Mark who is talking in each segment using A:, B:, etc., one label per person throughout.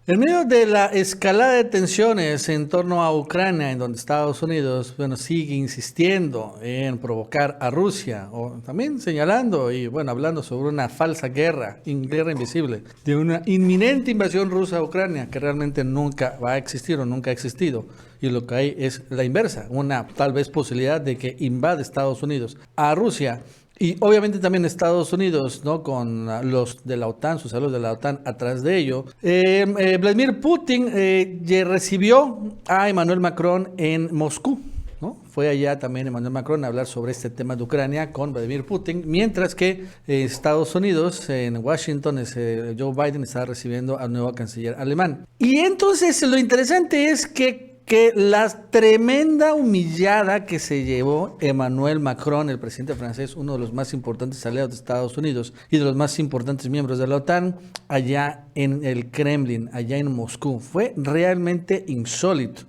A: En medio de la escalada de tensiones en torno a Ucrania, en donde Estados Unidos, bueno, sigue insistiendo en provocar a Rusia, o también señalando y, bueno, hablando sobre una falsa guerra, guerra invisible, de una inminente invasión rusa a Ucrania, que realmente nunca va a existir o nunca ha existido. Y lo que hay es la inversa, una tal vez posibilidad de que invade Estados Unidos a Rusia. Y obviamente también Estados Unidos, ¿no? Con los de la OTAN, sus aliados de la OTAN atrás de ello. Vladimir Putin recibió a Emmanuel Macron en Moscú, ¿no? Fue allá también Emmanuel Macron a hablar sobre este tema de Ucrania con Vladimir Putin, mientras que Estados Unidos, en Washington, Joe Biden estaba recibiendo al nuevo canciller alemán. Y entonces lo interesante es que la tremenda humillada que se llevó Emmanuel Macron, el presidente francés, uno de los más importantes aliados de Estados Unidos y de los más importantes miembros de la OTAN, allá en el Kremlin, allá en Moscú, fue realmente insólito.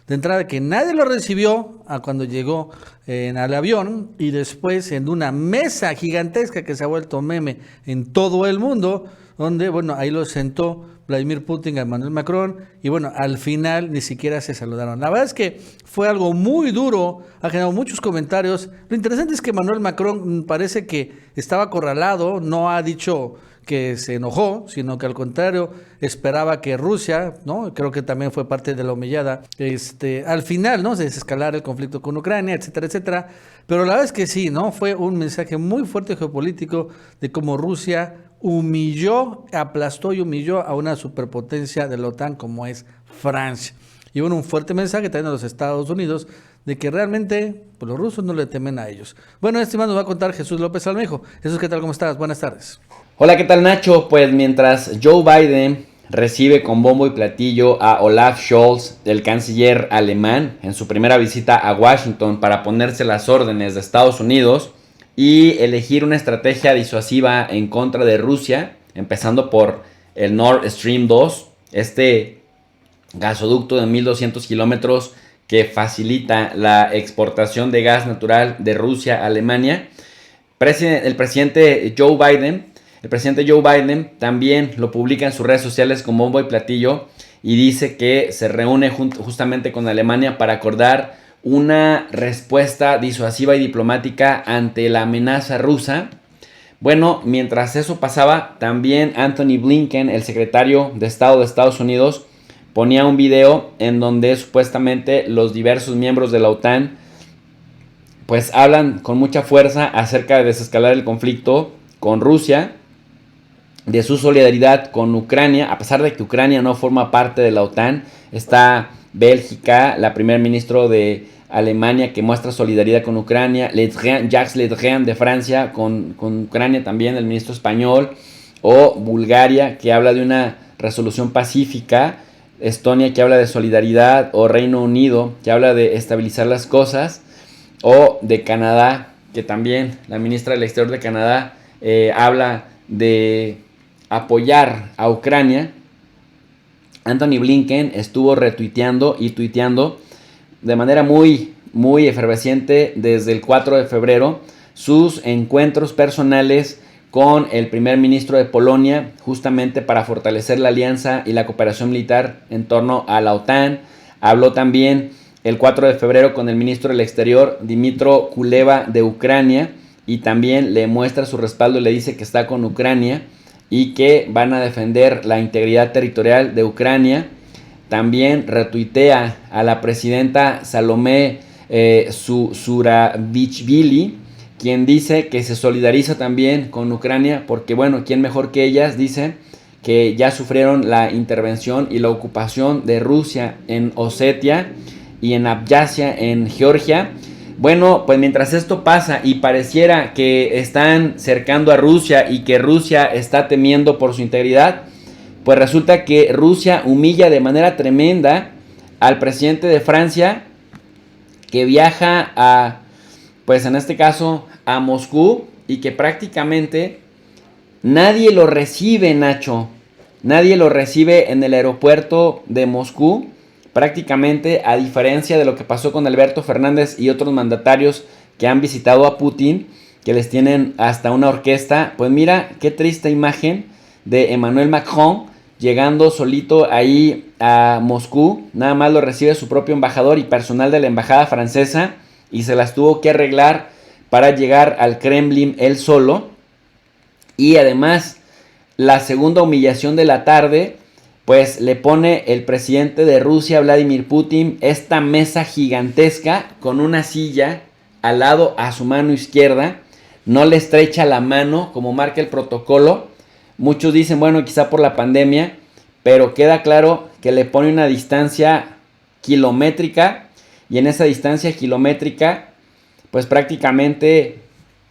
A: De entrada que nadie lo recibió cuando llegó al avión, y después en una mesa gigantesca que se ha vuelto meme en todo el mundo, donde, bueno, ahí lo sentó Vladimir Putin a Emmanuel Macron, y bueno, al final ni siquiera se saludaron. La verdad es que fue algo muy duro, ha generado muchos comentarios. Lo interesante es que Emmanuel Macron parece que estaba acorralado, no ha dicho que se enojó, sino que al contrario esperaba que Rusia, ¿no? Creo que también fue parte de la humillada, al final, ¿no? Se desescalara el conflicto con Ucrania, etcétera, etcétera. Pero la verdad es que sí, ¿no? Fue un mensaje muy fuerte geopolítico de cómo Rusia humilló, aplastó y humilló a una superpotencia de la OTAN como es Francia. Y bueno, un fuerte mensaje también a los Estados Unidos de que realmente pues, los rusos no le temen a ellos. Bueno, este más nos va a contar Jesús López Almejo. Jesús, ¿qué tal? ¿Cómo estás? Buenas tardes.
B: Hola, ¿qué tal, Nacho? Pues mientras Joe Biden recibe con bombo y platillo a Olaf Scholz, el canciller alemán, en su primera visita a Washington para ponerse las órdenes de Estados Unidos y elegir una estrategia disuasiva en contra de Rusia, empezando por el Nord Stream 2, este gasoducto de 1200 kilómetros que facilita la exportación de gas natural de Rusia a Alemania. El presidente Joe Biden también lo publica en sus redes sociales con bombo y platillo y dice que se reúne justamente con Alemania para acordar una respuesta disuasiva y diplomática ante la amenaza rusa. Bueno, mientras eso pasaba, también Anthony Blinken, el secretario de Estado de Estados Unidos, ponía un video en donde supuestamente los diversos miembros de la OTAN pues hablan con mucha fuerza acerca de desescalar el conflicto con Rusia, de su solidaridad con Ucrania, a pesar de que Ucrania no forma parte de la OTAN. Está Bélgica, la primer ministro de Alemania que muestra solidaridad con Ucrania, Jacques Le Drian de Francia con Ucrania también, el ministro español, o Bulgaria que habla de una resolución pacífica, Estonia que habla de solidaridad, o Reino Unido que habla de estabilizar las cosas, o de Canadá, que también la ministra del Exterior de Canadá habla de apoyar a Ucrania. Anthony Blinken estuvo retuiteando y tuiteando de manera muy efervesciente desde el 4 de febrero sus encuentros personales con el primer ministro de Polonia, justamente para fortalecer la alianza y la cooperación militar en torno a la OTAN. Habló también el 4 de febrero con el ministro del Exterior, Dmytro Kuleba, de Ucrania, y también le muestra su respaldo y le dice que está con Ucrania y que van a defender la integridad territorial de Ucrania. También retuitea a la presidenta Salomé Zurabichvili, quien dice que se solidariza también con Ucrania porque, bueno, ¿quién mejor que ellas? Dice que ya sufrieron la intervención y la ocupación de Rusia en Osetia y en Abjasia, en Georgia. Bueno, pues mientras esto pasa y pareciera que están cercando a Rusia y que Rusia está temiendo por su integridad, pues resulta que Rusia humilla de manera tremenda al presidente de Francia, que viaja a, pues en este caso, a Moscú, y que prácticamente nadie lo recibe, Nacho. Nadie lo recibe en el aeropuerto de Moscú. Prácticamente, a diferencia de lo que pasó con Alberto Fernández y otros mandatarios que han visitado a Putin, que les tienen hasta una orquesta. Pues mira qué triste imagen de Emmanuel Macron, llegando solito ahí a Moscú. Nada más lo recibe su propio embajador y personal de la embajada francesa y se las tuvo que arreglar para llegar al Kremlin él solo. Y además, la segunda humillación de la tarde, pues le pone el presidente de Rusia, Vladimir Putin, esta mesa gigantesca con una silla al lado a su mano izquierda. No le estrecha la mano como marca el protocolo. Muchos dicen, bueno, quizá por la pandemia, pero queda claro que le pone una distancia kilométrica, y en esa distancia kilométrica, pues prácticamente,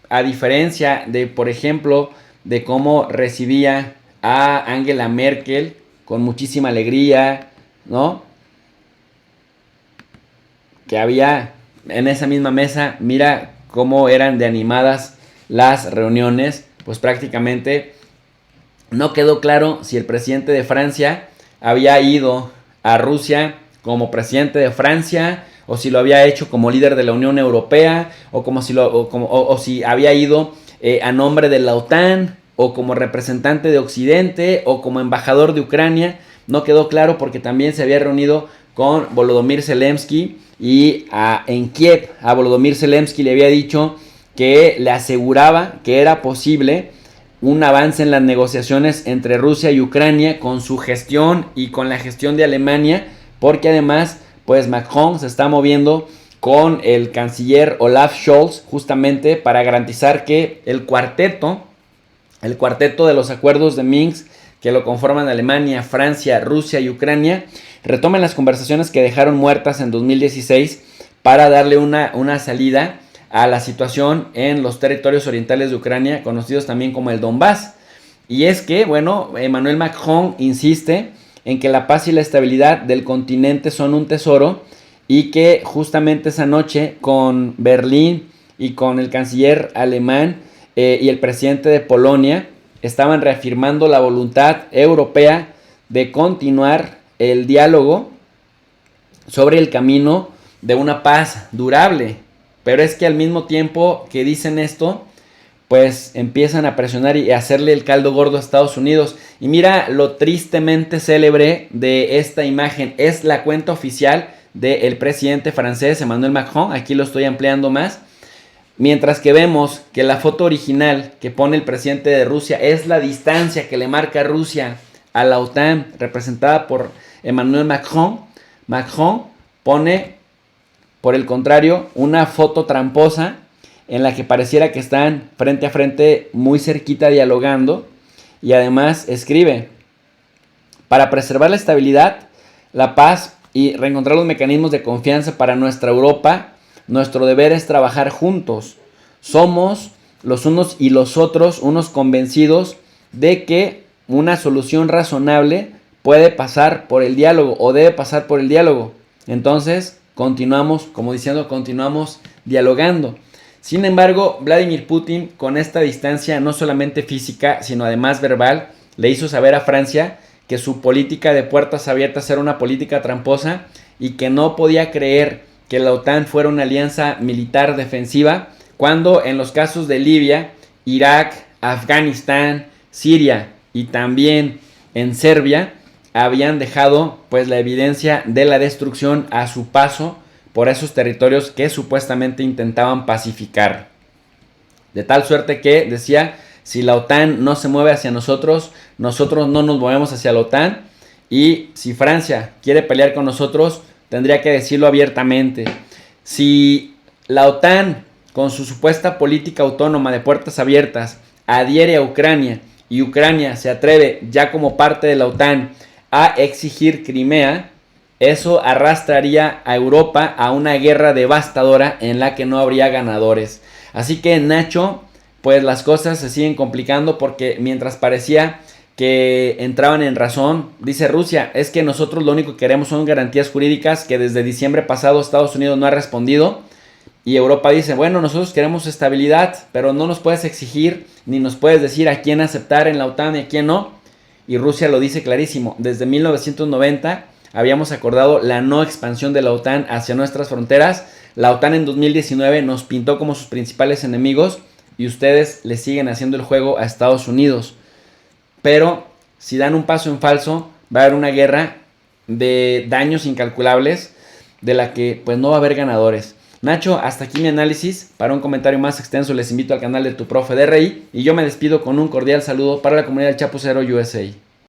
B: a diferencia de, por ejemplo, de cómo recibía a Angela Merkel con muchísima alegría, ¿no? Que había en esa misma mesa, mira cómo eran de animadas las reuniones, pues prácticamente no quedó claro si el presidente de Francia había ido a Rusia como presidente de Francia, o si lo había hecho como líder de la Unión Europea, o si había ido a nombre de la OTAN, o como representante de Occidente, o como embajador de Ucrania. No quedó claro porque también se había reunido con Volodymyr Zelensky, y en Kiev a Volodymyr Zelensky le había dicho que le aseguraba que era posible un avance en las negociaciones entre Rusia y Ucrania con su gestión y con la gestión de Alemania, porque además pues Macron se está moviendo con el canciller Olaf Scholz justamente para garantizar que el cuarteto de los acuerdos de Minsk, que lo conforman Alemania, Francia, Rusia y Ucrania, retomen las conversaciones que dejaron muertas en 2016 para darle una salida a la situación en los territorios orientales de Ucrania, conocidos también como el Donbass. Y es que, bueno, Emmanuel Macron insiste en que la paz y la estabilidad del continente son un tesoro, y que justamente esa noche con Berlín y con el canciller alemán y el presidente de Polonia estaban reafirmando la voluntad europea de continuar el diálogo sobre el camino de una paz durable. Pero es que al mismo tiempo que dicen esto, pues empiezan a presionar y a hacerle el caldo gordo a Estados Unidos. Y mira lo tristemente célebre de esta imagen. Es la cuenta oficial del presidente francés Emmanuel Macron. Aquí lo estoy ampliando más. Mientras que vemos que la foto original que pone el presidente de Rusia es la distancia que le marca Rusia a la OTAN, representada por Emmanuel Macron. Macron pone, por el contrario, una foto tramposa en la que pareciera que están frente a frente, muy cerquita, dialogando. Y además escribe: para preservar la estabilidad, la paz y reencontrar los mecanismos de confianza para nuestra Europa, nuestro deber es trabajar juntos. Somos los unos y los otros unos convencidos de que una solución razonable puede pasar por el diálogo, o debe pasar por el diálogo. Entonces continuamos, como diciendo, continuamos dialogando. Sin embargo, Vladimir Putin, con esta distancia no solamente física, sino además verbal, le hizo saber a Francia que su política de puertas abiertas era una política tramposa, y que no podía creer que la OTAN fuera una alianza militar defensiva, cuando en los casos de Libia, Irak, Afganistán, Siria y también en Serbia habían dejado pues la evidencia de la destrucción a su paso por esos territorios que supuestamente intentaban pacificar. De tal suerte que decía: si la OTAN no se mueve hacia nosotros, nosotros no nos movemos hacia la OTAN, y si Francia quiere pelear con nosotros, tendría que decirlo abiertamente. Si la OTAN, con su supuesta política autónoma de puertas abiertas, adhiere a Ucrania, y Ucrania se atreve ya como parte de la OTAN a exigir Crimea, eso arrastraría a Europa a una guerra devastadora en la que no habría ganadores. Así que, Nacho, pues las cosas se siguen complicando, porque mientras parecía que entraban en razón, dice Rusia: es que nosotros lo único que queremos son garantías jurídicas, que desde diciembre pasado Estados Unidos no ha respondido. Y Europa dice: bueno, nosotros queremos estabilidad, pero no nos puedes exigir ni nos puedes decir a quién aceptar en la OTAN y a quién no. Y Rusia lo dice clarísimo: desde 1990 habíamos acordado la no expansión de la OTAN hacia nuestras fronteras. La OTAN en 2019 nos pintó como sus principales enemigos, y ustedes le siguen haciendo el juego a Estados Unidos. Pero si dan un paso en falso, va a haber una guerra de daños incalculables de la que pues no va a haber ganadores. Nacho, hasta aquí mi análisis. Para un comentario más extenso les invito al canal de Tu Profe DRI y yo me despido con un cordial saludo para la comunidad del Chapucero USA.